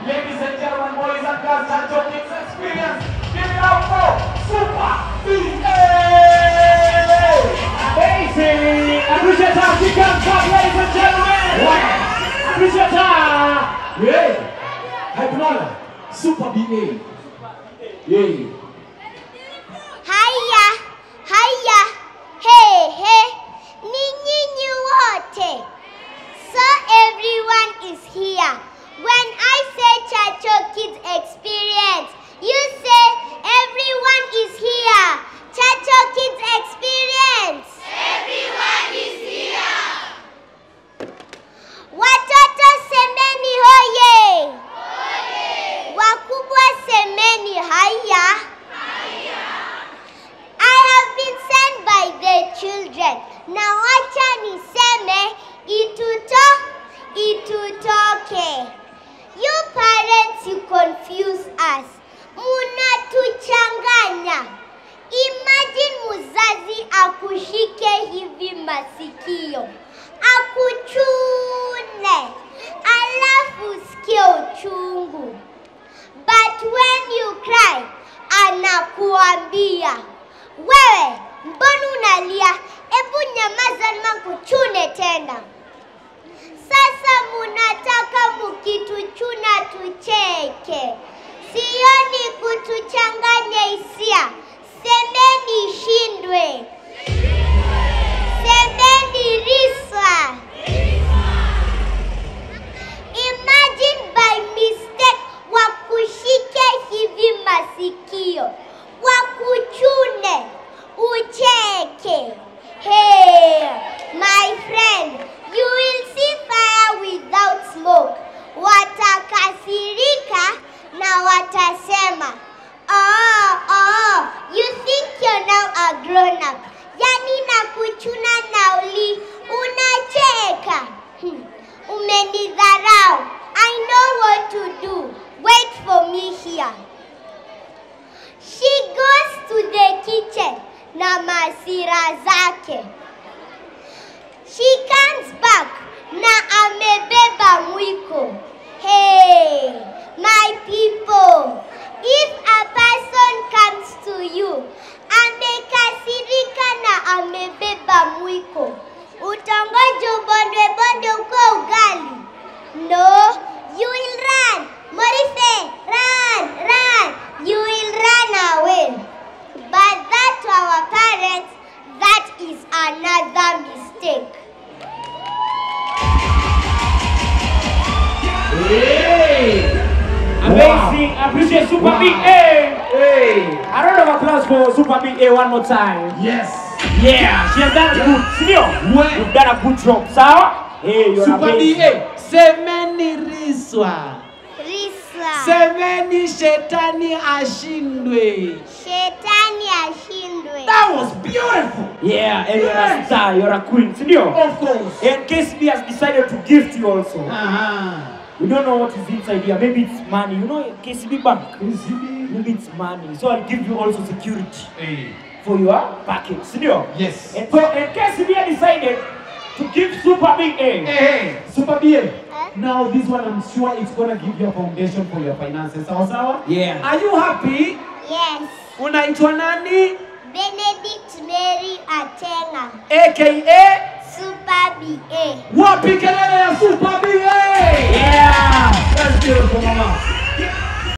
Ladies and gentlemen, boys and girls, Chancho Kids Experience. Give it up for Super BA! Amazing! Appreciate how she comes up, ladies and gentlemen! Appreciate her! Yeah! Hypnola, Super BA. Yeah! Hiya, hiya, hey, hey, ninyi wote. So everyone is here. When I say Chacho Kids Experience, you say everyone is here. Chacho Kids Experience. Everyone is here. Watoto semeni hoye. Hoye. Wakubwa semeni haya. I have been sent by the children. Now wacha niseme itutoke. You parents, you confuse us. Munatuchanganya. Imagine muzazi akushike hivi masikio. Akuchune. Alafu usikie uchungu. But when you cry, anakuambia, wewe, mbona unalia? Ebu nyamaza nikuchune tena. Sasa munataka mukituchuna tucheke. Sioni kutuchanganya hisia. Semeni shindwe. Semeni riswa. Imagine by mistake wakushike hivi masikio. Wakuchune. Ucheke. Hey, my friend, you will see fire without smoke. Watakasirika na watasema, you think you're now a grown up. Yani nakuchuna nauli, unacheka. Umenidharau. I know what to do. Wait for me here. She goes to the kitchen na masira zake. She comes back na amebeba mwiko. Hey, my people, if a person comes to you, amekasirika na amebeba mwiko, utangoja ubonde uko ugali? No, you will run. Morife, run. You will run away. But that to our parents, that is another mistake. Hey! Amazing! Wow. Appreciate Super BA! Hey! A round of applause for Super BA one more time. Yes! Yeah! She has done good. Senior, you've done a good job. Sawa? Hey, you're Super amazing. BA! Semeni riswa! Semeni shetani ashindwe! Shetani ashindwe. That was beautiful! Yeah, and you're a star, you're a queen. Senior? Of course! And KCB has decided to gift you also. We don't know what is inside here. Maybe it's money. You know KCB Bank? Maybe it's money. So I'll give you also security for your package. Senior? Yes. And KCB decided to give Super BA. Hey, Super BA. Now this one I'm sure it's gonna give you a foundation for your finances. Sawa? Yeah. Are you happy? Yes. Unaitwa nani? Benedict Mary Atenga. AKA Super BA. Wapi kelele ya Super BA? Yeah. That's beautiful, mama.